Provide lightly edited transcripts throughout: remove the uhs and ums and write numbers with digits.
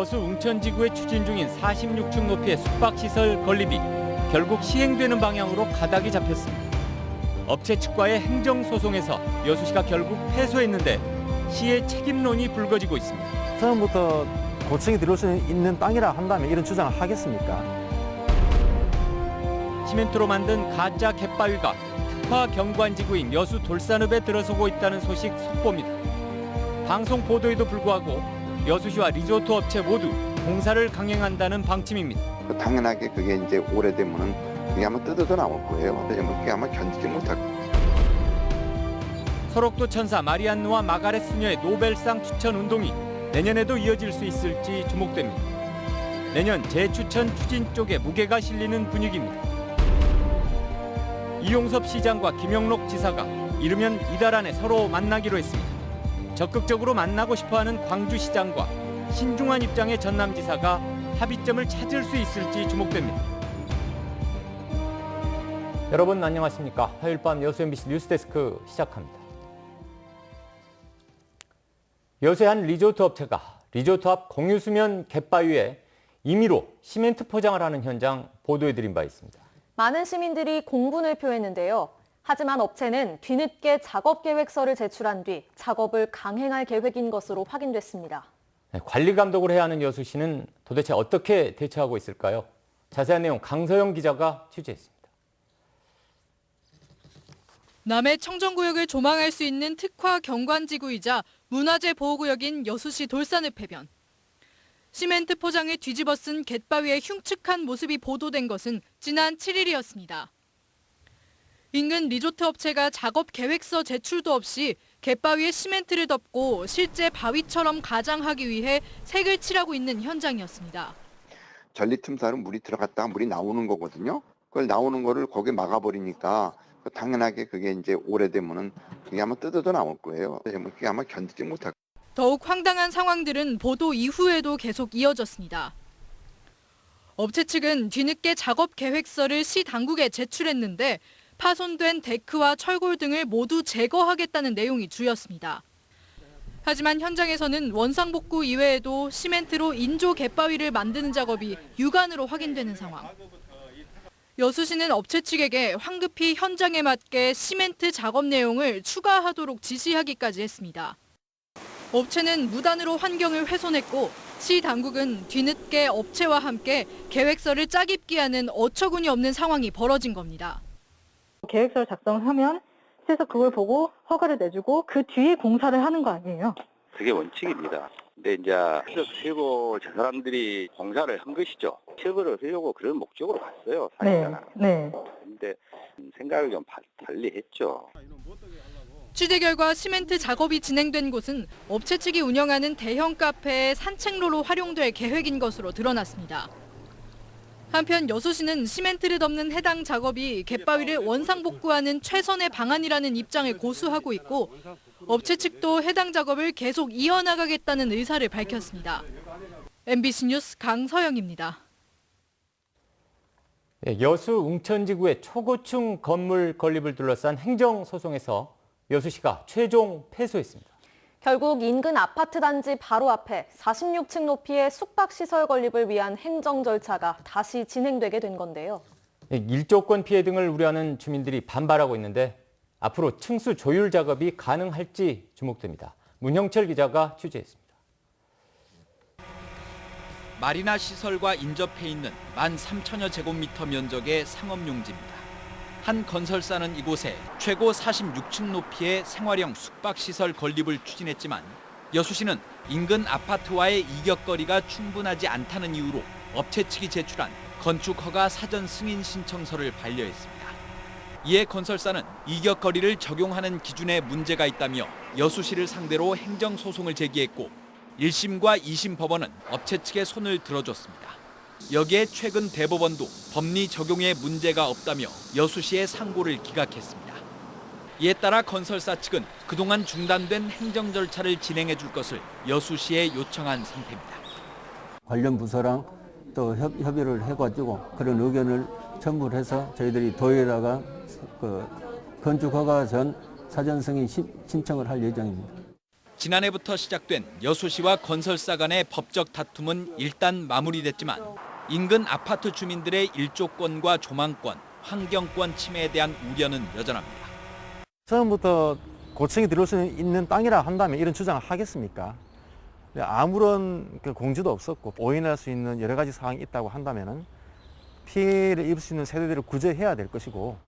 여수 웅천지구에 추진 중인 46층 높이의 숙박시설 건립이 결국 시행되는 방향으로 가닥이 잡혔습니다. 업체 측과의 행정소송에서 여수시가 결국 패소했는데 시의 책임론이 불거지고 있습니다. 처음부터 고층이 들어올 수 있는 땅이라 한다면 이런 주장을 하겠습니까? 시멘트로 만든 가짜 갯바위가 특화 경관지구인 여수 돌산읍에 들어서고 있다는 소식 속보입니다. 방송 보도에도 불구하고 여수시와 리조트 업체 모두 공사를 강행한다는 방침입니다. 당연하게 그게 이제 오래되면은 그게 아마 뜯어져 나올 거예요. 그게 아마 견디지 못할 거예요. 설옥도 천사 마리안누와 마가렛 수녀의 노벨상 추천 운동이 내년에도 이어질 수 있을지 주목됩니다. 내년 재추천 추진 쪽에 무게가 실리는 분위기입니다. 이용섭 시장과 김영록 지사가 이르면 이달 안에 서로 만나기로 했습니다. 적극적으로 만나고 싶어하는 광주시장과 신중한 입장의 전남지사가 합의점을 찾을 수 있을지 주목됩니다. 여러분 안녕하십니까? 화요일 밤 여수 MBC 뉴스데스크 시작합니다. 여수의 한 리조트 업체가 리조트 앞 공유수면 갯바위에 임의로 시멘트 포장을 하는 현장 보도해드린 바 있습니다. 많은 시민들이 공분을 표했는데요. 하지만 업체는 뒤늦게 작업 계획서를 제출한 뒤 작업을 강행할 계획인 것으로 확인됐습니다. 네, 관리 감독을 해야 하는 여수시는 도대체 어떻게 대처하고 있을까요? 자세한 내용 강서영 기자가 취재했습니다. 남해 청정구역을 조망할 수 있는 특화 경관지구이자 문화재 보호구역인 여수시 돌산읍 해변. 시멘트 포장을 뒤집어 쓴 갯바위의 흉측한 모습이 보도된 것은 지난 7일이었습니다. 인근 리조트 업체가 작업 계획서 제출도 없이 갯바위에 시멘트를 덮고 실제 바위처럼 가장하기 위해 색을 칠하고 있는 현장이었습니다. 전리틈사로 물이 들어갔다가 물이 나오는 거거든요. 그걸 나오는 거를 거기에 막아버리니까 당연하게 그게 이제 오래되면은 그게 아마 뜯어져 나올 거예요. 그게 아마 견디지 못할 거예요. 더욱 황당한 상황들은 보도 이후에도 계속 이어졌습니다. 업체 측은 뒤늦게 작업 계획서를 시 당국에 제출했는데 파손된 데크와 철골 등을 모두 제거하겠다는 내용이 주였습니다. 하지만 현장에서는 원상복구 이외에도 시멘트로 인조 갯바위를 만드는 작업이 육안으로 확인되는 상황. 여수시는 업체 측에게 황급히 현장에 맞게 시멘트 작업 내용을 추가하도록 지시하기까지 했습니다. 업체는 무단으로 환경을 훼손했고 시 당국은 뒤늦게 업체와 함께 계획서를 짜깁기 하는 어처구니 없는 상황이 벌어진 겁니다. 계획서를 작성하면 시에서 그걸 보고 허가를 내주고 그 뒤에 공사를 하는 거 아니에요? 그게 원칙입니다. 근데 이제 세고 저 사람들이 공사를 한 것이죠. 처벌을 하려고 그런 목적으로 갔어요. 사실상. 네. 근데 생각을 좀 달리 했죠. 취재 결과 시멘트 작업이 진행된 곳은 업체 측이 운영하는 대형 카페의 산책로로 활용될 계획인 것으로 드러났습니다. 한편 여수시는 시멘트를 덮는 해당 작업이 갯바위를 원상복구하는 최선의 방안이라는 입장을 고수하고 있고 업체 측도 해당 작업을 계속 이어나가겠다는 의사를 밝혔습니다. MBC 뉴스 강서영입니다. 여수 웅천지구의 초고층 건물 건립을 둘러싼 행정소송에서 여수시가 최종 패소했습니다. 결국 인근 아파트 단지 바로 앞에 46층 높이의 숙박시설 건립을 위한 행정 절차가 다시 진행되게 된 건데요. 일조권 피해 등을 우려하는 주민들이 반발하고 있는데 앞으로 층수 조율 작업이 가능할지 주목됩니다. 문형철 기자가 취재했습니다. 마리나 시설과 인접해 있는 13,000여 제곱미터 면적의 상업용지입니다. 한 건설사는 이곳에 최고 46층 높이의 생활형 숙박시설 건립을 추진했지만 여수시는 인근 아파트와의 이격거리가 충분하지 않다는 이유로 업체 측이 제출한 건축허가 사전 승인 신청서를 반려했습니다. 이에 건설사는 이격거리를 적용하는 기준에 문제가 있다며 여수시를 상대로 행정소송을 제기했고 1심과 2심 법원은 업체 측의 손을 들어줬습니다. 여기에 최근 대법원도 법리 적용에 문제가 없다며 여수시의 상고를 기각했습니다. 이에 따라 건설사 측은 그동안 중단된 행정 절차를 진행해 줄 것을 여수시에 요청한 상태입니다. 관련 부서랑 또 협의를 해가지고 그런 의견을 첨부를 해서 저희들이 도에다가 건축허가 전 사전 승인 신청을 할 예정입니다. 지난해부터 시작된 여수시와 건설사 간의 법적 다툼은 일단 마무리됐지만 인근 아파트 주민들의 일조권과 조망권, 환경권 침해에 대한 우려는 여전합니다. 처음부터 고층이 들어올 수 있는 땅이라 한다면 이런 주장을 하겠습니까? 아무런 공지도 없었고 오인할 수 있는 여러 가지 사항이 있다고 한다면 피해를 입을 수 있는 세대들을 구제해야 될 것이고,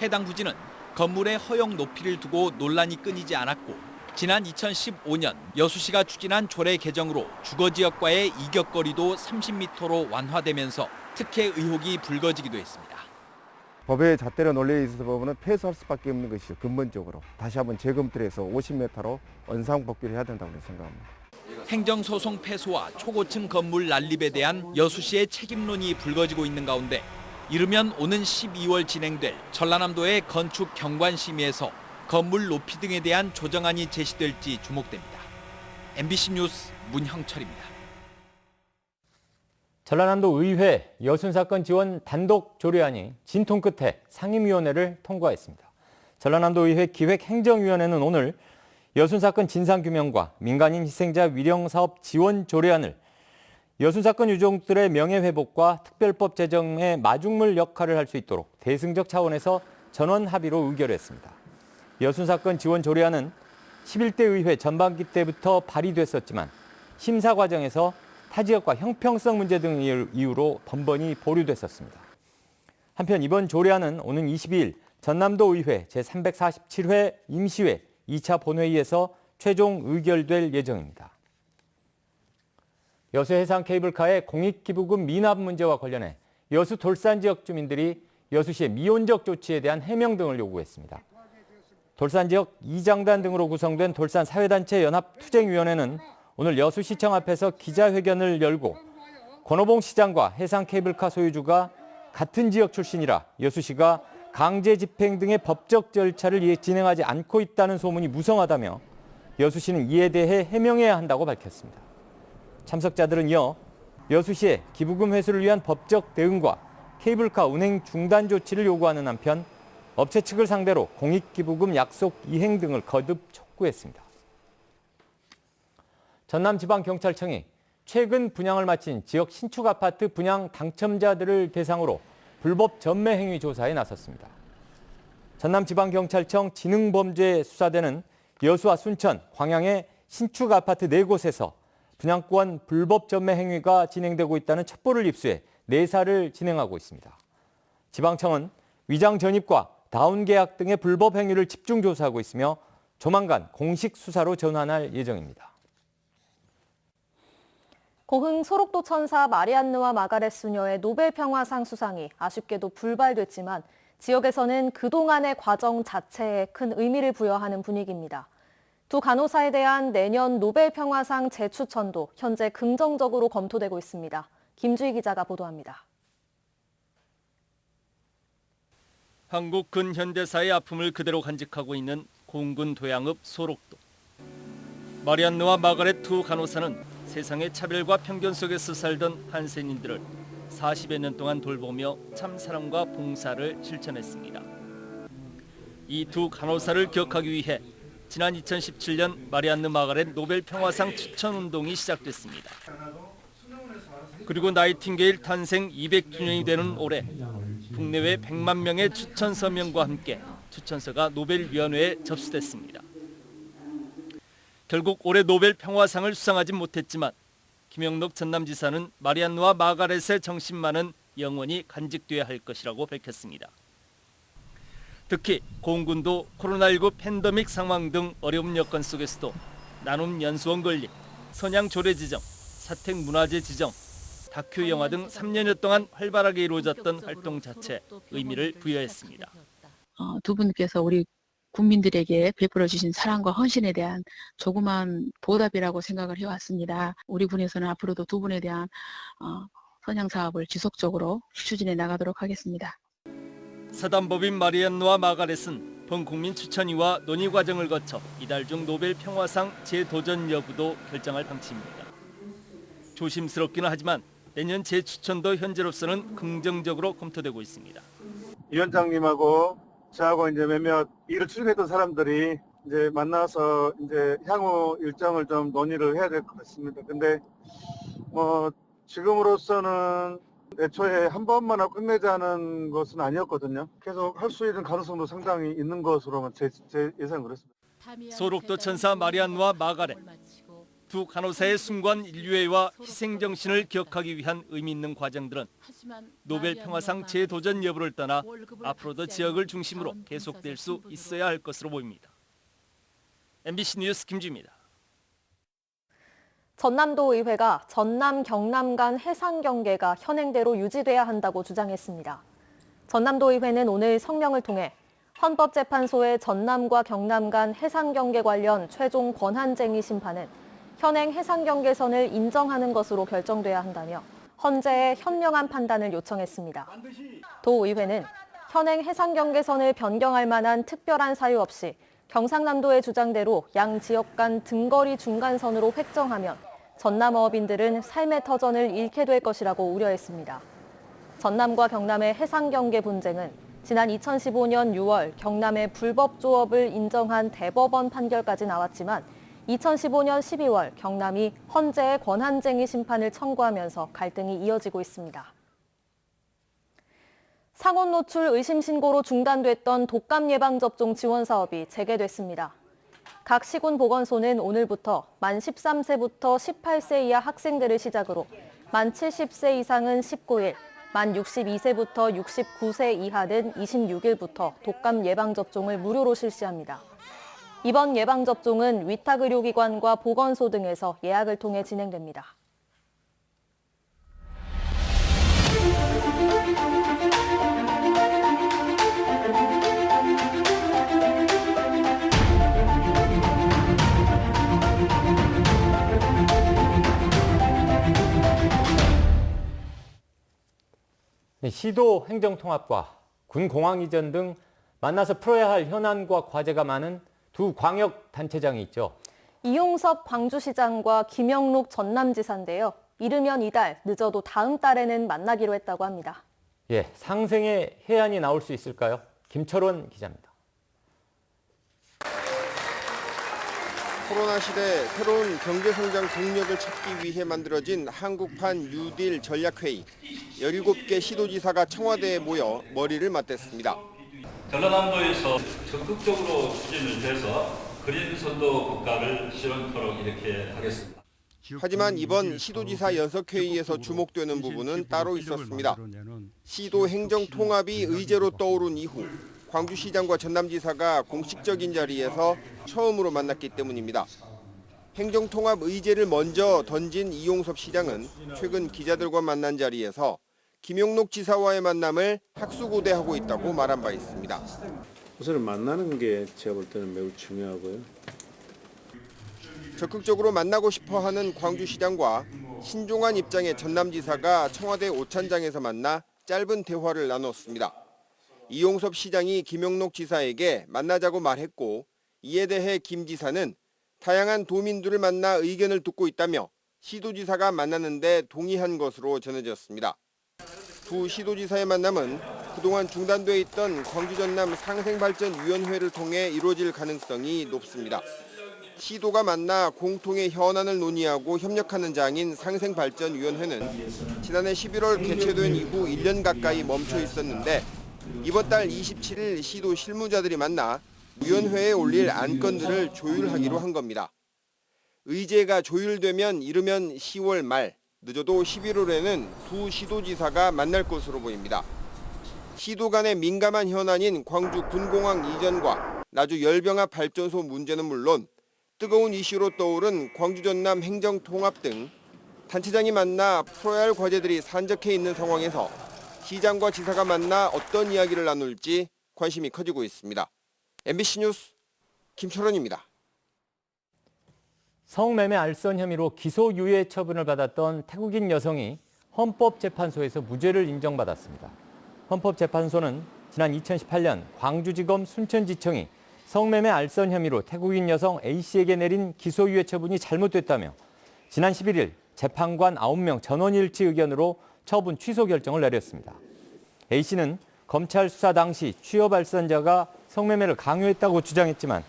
해당 부지는 건물의 허용 높이를 두고 논란이 끊이지 않았고 지난 2015년 여수시가 추진한 조례 개정으로 주거지역과의 이격거리도 30m로 완화되면서 특혜 의혹이 불거지기도 했습니다. 법의 잣대로 논리에 있어서 보면 폐소할 수밖에 없는 것이죠. 근본적으로 다시 한번 재검토를 해서 50m로 원상복귀를 해야 된다고 생각합니다. 행정소송 패소와 초고층 건물 난립에 대한 여수시의 책임론이 불거지고 있는 가운데 이르면 오는 12월 진행될 전라남도의 건축 경관심의에서 건물 높이 등에 대한 조정안이 제시될지 주목됩니다. MBC 뉴스 문형철입니다. 전라남도 의회 여순 사건 지원 단독 조례안이 진통 끝에 상임위원회를 통과했습니다. 전라남도 의회 기획행정위원회는 오늘 여순 사건 진상규명과 민간인 희생자 위령사업 지원 조례안을 여순 사건 유족들의 명예회복과 특별법 제정의 마중물 역할을 할 수 있도록 대승적 차원에서 전원 합의로 의결했습니다. 여순 사건 지원 조례안은 11대 의회 전반기 때부터 발의됐었지만 심사 과정에서 타 지역과 형평성 문제 등 이유로 번번이 보류됐었습니다. 한편 이번 조례안은 오는 22일 전남도 의회 제347회 임시회 2차 본회의에서 최종 의결될 예정입니다. 여수 해상 케이블카의 공익기부금 미납 문제와 관련해 여수 돌산 지역 주민들이 여수시의 미온적 조치에 대한 해명 등을 요구했습니다. 돌산 지역 이장단 등으로 구성된 돌산 사회단체 연합투쟁위원회는 오늘 여수시청 앞에서 기자회견을 열고 권오봉 시장과 해상 케이블카 소유주가 같은 지역 출신이라 여수시가 강제 집행 등의 법적 절차를 진행하지 않고 있다는 소문이 무성하다며 여수시는 이에 대해 해명해야 한다고 밝혔습니다. 참석자들은 이어 여수시의 기부금 회수를 위한 법적 대응과 케이블카 운행 중단 조치를 요구하는 한편 업체 측을 상대로 공익기부금 약속 이행 등을 거듭 촉구했습니다. 전남지방경찰청이 최근 분양을 마친 지역 신축 아파트 분양 당첨자들을 대상으로 불법 전매 행위 조사에 나섰습니다. 전남지방경찰청 지능범죄수사대는 여수와 순천, 광양의 신축 아파트 4곳에서 분양권 불법 전매 행위가 진행되고 있다는 첩보를 입수해 내사를 진행하고 있습니다. 지방청은 위장 전입과 다운 계약 등의 불법 행위를 집중 조사하고 있으며 조만간 공식 수사로 전환할 예정입니다. 고흥 소록도 천사 마리안느와 마가렛 수녀의 노벨 평화상 수상이 아쉽게도 불발됐지만 지역에서는 그동안의 과정 자체에 큰 의미를 부여하는 분위기입니다. 두 간호사에 대한 내년 노벨 평화상 재추천도 현재 긍정적으로 검토되고 있습니다. 김주희 기자가 보도합니다. 한국 근현대사의 아픔을 그대로 간직하고 있는 공군 도양읍 소록도. 마리안느와 마가렛 두 간호사는 세상의 차별과 편견 속에서 살던 한센인들을 40여 년 동안 돌보며 참사랑과 봉사를 실천했습니다. 이 두 간호사를 기억하기 위해 지난 2017년 마리안느 마가렛 노벨 평화상 추천 운동이 시작됐습니다. 그리고 나이팅게일 탄생 200주년이 되는 올해 국내외 100만 명의 추천 서명과 함께 추천서가 노벨위원회에 접수됐습니다. 결국 올해 노벨 평화상을 수상하진 못했지만 김영록 전남지사는 마리안느와 마가렛의 정신만은 영원히 간직돼야 할 것이라고 밝혔습니다. 특히 공군도 코로나19 팬데믹 상황 등 어려운 여건 속에서도 나눔 연수원 건립, 선양 조례 지정, 사택 문화재 지정, 다큐 영화 등 3년여 동안 활발하게 이루어졌던 활동 자체에 의미를 부여했습니다. 두 분께서 우리 국민들에게 베풀어 주신 사랑과 헌신에 대한 조그만 보답이라고 생각을 해왔습니다. 우리 군에서는 앞으로도 두 분에 대한 선양 사업을 지속적으로 추진해 나가도록 하겠습니다. 사단법인 마리안느와 마가렛은 본 국민 추천위와 논의 과정을 거쳐 이달 중 노벨 평화상 재도전 여부도 결정할 방침입니다. 조심스럽기는 하지만 내년 재추천도 현재로서는 긍정적으로 검토되고 있습니다. 위원장님하고 저하고 이제 몇몇 일을 추진했던 사람들이 이제 만나서 이제 향후 일정을 좀 논의를 해야 될 것 같습니다. 근데 뭐 지금으로서는 애초에 한 번만 하고 끝내자는 것은 아니었거든요. 계속 할 수 있는 가능성도 상당히 있는 것으로만 제 예상은 그렇습니다. 소록도 천사 마리안누와 마가렛, 두 간호사의 숭고한 인류애와 희생정신을 기억하기 위한 의미 있는 과정들은 노벨 평화상 재도전 여부를 떠나 앞으로도 지역을 중심으로 계속될 수 있어야 할 것으로 보입니다. MBC 뉴스 김주입니다. 전남도의회가 전남 경남 간 해상 경계가 현행대로 유지돼야 한다고 주장했습니다. 전남도의회는 오늘 성명을 통해 헌법재판소의 전남과 경남 간 해상 경계 관련 최종 권한쟁의 심판은 현행 해상 경계선을 인정하는 것으로 결정돼야 한다며 헌재에 현명한 판단을 요청했습니다. 도의회는 현행 해상 경계선을 변경할 만한 특별한 사유 없이 경상남도의 주장대로 양 지역 간 등거리 중간선으로 획정하면 전남어업인들은 삶의 터전을 잃게 될 것이라고 우려했습니다. 전남과 경남의 해상 경계 분쟁은 지난 2015년 6월 경남의 불법 조업을 인정한 대법원 판결까지 나왔지만 2015년 12월 경남이 헌재에 권한쟁의 심판을 청구하면서 갈등이 이어지고 있습니다. 상온 노출 의심 신고로 중단됐던 독감 예방접종 지원 사업이 재개됐습니다. 각 시군 보건소는 오늘부터 만 13세부터 18세 이하 학생들을 시작으로 만 70세 이상은 19일, 만 62세부터 69세 이하는 26일부터 독감 예방접종을 무료로 실시합니다. 이번 예방접종은 위탁의료기관과 보건소 등에서 예약을 통해 진행됩니다. 시도 행정통합과 군 공항 이전 등 만나서 풀어야 할 현안과 과제가 많은 두 광역단체장이 있죠. 이용섭 광주시장과 김영록 전남지사인데요. 이르면 이달, 늦어도 다음 달에는 만나기로 했다고 합니다. 예, 상생의 해안이 나올 수 있을까요? 김철원 기자입니다. 코로나 시대 새로운 경제성장 동력을 찾기 위해 만들어진 한국판 뉴딜 전략회의. 17개 시도지사가 청와대에 모여 머리를 맞댔습니다. 전라남도에서 적극적으로 추진을 해서 그린 선도 국가를 실현토록 이렇게 하겠습니다. 하지만 이번 시도지사 연석회의에서 주목되는 부분은 따로 있었습니다. 시도 행정통합이 의제로 떠오른 이후 광주시장과 전남지사가 공식적인 자리에서 처음으로 만났기 때문입니다. 행정통합 의제를 먼저 던진 이용섭 시장은 최근 기자들과 만난 자리에서 김영록 지사와의 만남을 학수고대하고 있다고 말한 바 있습니다. 우선은 만나는 게 제가 볼 때는 매우 중요하고요. 적극적으로 만나고 싶어하는 광주시장과 신중한 입장의 전남지사가 청와대 오찬장에서 만나 짧은 대화를 나눴습니다. 이용섭 시장이 김영록 지사에게 만나자고 말했고 이에 대해 김 지사는 다양한 도민들을 만나 의견을 듣고 있다며 시도지사가 만나는데 동의한 것으로 전해졌습니다. 두 시도지사의 만남은 그동안 중단돼 있던 광주 전남 상생발전위원회를 통해 이루어질 가능성이 높습니다. 시도가 만나 공통의 현안을 논의하고 협력하는 장인 상생발전위원회는 지난해 11월 개최된 이후 1년 가까이 멈춰 있었는데 이번 달 27일 시도 실무자들이 만나 위원회에 올릴 안건들을 조율하기로 한 겁니다. 의제가 조율되면 이르면 10월 말, 늦어도 11월에는 두 시도지사가 만날 것으로 보입니다. 시도 간의 민감한 현안인 광주 군공항 이전과 나주 열병합 발전소 문제는 물론 뜨거운 이슈로 떠오른 광주 전남 행정통합 등 단체장이 만나 풀어야 할 과제들이 산적해 있는 상황에서 시장과 지사가 만나 어떤 이야기를 나눌지 관심이 커지고 있습니다. MBC 뉴스 김철원입니다. 성매매 알선 혐의로 기소유예 처분을 받았던 태국인 여성이 헌법재판소에서 무죄를 인정받았습니다. 헌법재판소는 지난 2018년 광주지검 순천지청이 성매매 알선 혐의로 태국인 여성 A씨에게 내린 기소유예 처분이 잘못됐다며 지난 11일 재판관 9명 전원일치 의견으로 처분 취소 결정을 내렸습니다. A씨는 검찰 수사 당시 취업 알선자가 성매매를 강요했다고 주장했지만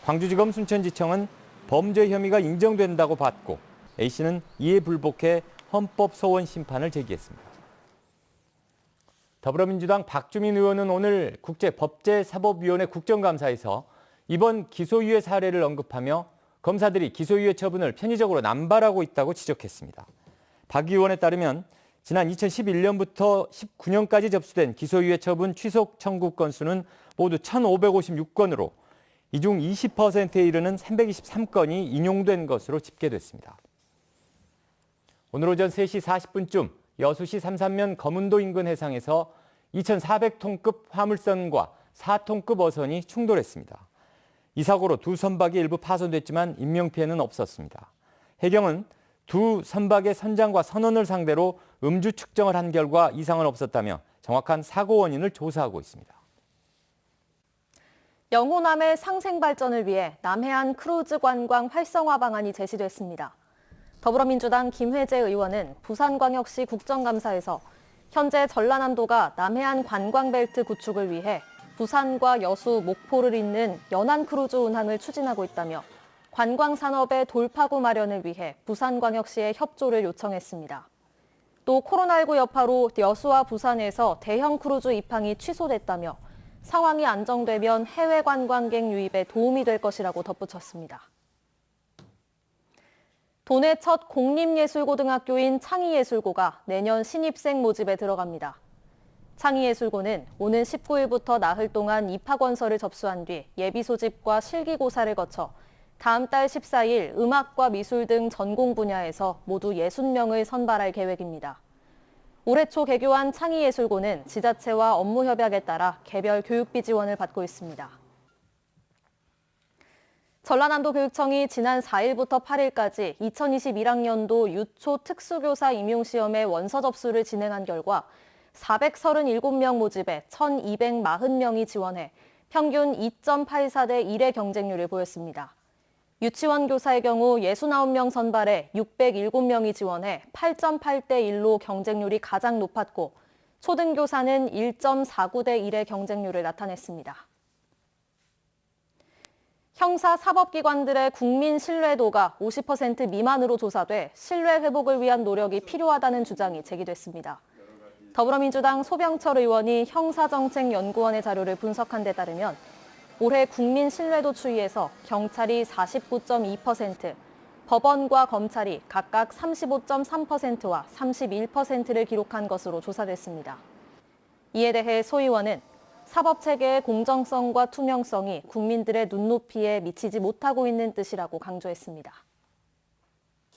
광주지검 순천지청은 범죄 혐의가 인정된다고 봤고 A씨는 이에 불복해 헌법소원 심판을 제기했습니다. 더불어민주당 박주민 의원은 오늘 국제법제사법위원회 국정감사에서 이번 기소유예 사례를 언급하며 검사들이 기소유예 처분을 편의적으로 남발하고 있다고 지적했습니다. 박 의원에 따르면 지난 2011년부터 19년까지 접수된 기소유예 처분 취소 청구 건수는 모두 1,556건으로 이 중 20%에 이르는 323건이 인용된 것으로 집계됐습니다. 오늘 오전 3시 40분쯤 여수시 삼산면 검은도 인근 해상에서 2,400톤급 화물선과 4톤급 어선이 충돌했습니다. 이 사고로 두 선박이 일부 파손됐지만 인명피해는 없었습니다. 해경은 두 선박의 선장과 선원을 상대로 음주 측정을 한 결과 이상은 없었다며 정확한 사고 원인을 조사하고 있습니다. 영호남의 상생 발전을 위해 남해안 크루즈 관광 활성화 방안이 제시됐습니다. 더불어민주당 김회재 의원은 부산광역시 국정감사에서 현재 전라남도가 남해안 관광벨트 구축을 위해 부산과 여수, 목포를 잇는 연안 크루즈 운항을 추진하고 있다며 관광산업의 돌파구 마련을 위해 부산광역시에 협조를 요청했습니다. 또 코로나19 여파로 여수와 부산에서 대형 크루즈 입항이 취소됐다며 상황이 안정되면 해외 관광객 유입에 도움이 될 것이라고 덧붙였습니다. 도내 첫 공립예술고등학교인 창의예술고가 내년 신입생 모집에 들어갑니다. 창의예술고는 오는 19일부터 나흘 동안 입학원서를 접수한 뒤 예비 소집과 실기고사를 거쳐 다음 달 14일 음악과 미술 등 전공 분야에서 모두 60명을 선발할 계획입니다. 올해 초 개교한 창의예술고는 지자체와 업무 협약에 따라 개별 교육비 지원을 받고 있습니다. 전라남도 교육청이 지난 4일부터 8일까지 2021학년도 유초 특수교사 임용시험의 원서 접수를 진행한 결과 437명 모집에 1,240명이 지원해 평균 2.84대 1의 경쟁률을 보였습니다. 유치원 교사의 경우 69명 선발에 607명이 지원해 8.8대 1로 경쟁률이 가장 높았고 초등교사는 1.49대 1의 경쟁률을 나타냈습니다. 형사사법기관들의 국민 신뢰도가 50% 미만으로 조사돼 신뢰 회복을 위한 노력이 필요하다는 주장이 제기됐습니다. 더불어민주당 소병철 의원이 형사정책연구원의 자료를 분석한 데 따르면 올해 국민 신뢰도 추이에서 경찰이 49.2%, 법원과 검찰이 각각 35.3%와 31%를 기록한 것으로 조사됐습니다. 이에 대해 소 의원은 사법체계의 공정성과 투명성이 국민들의 눈높이에 미치지 못하고 있는 뜻이라고 강조했습니다.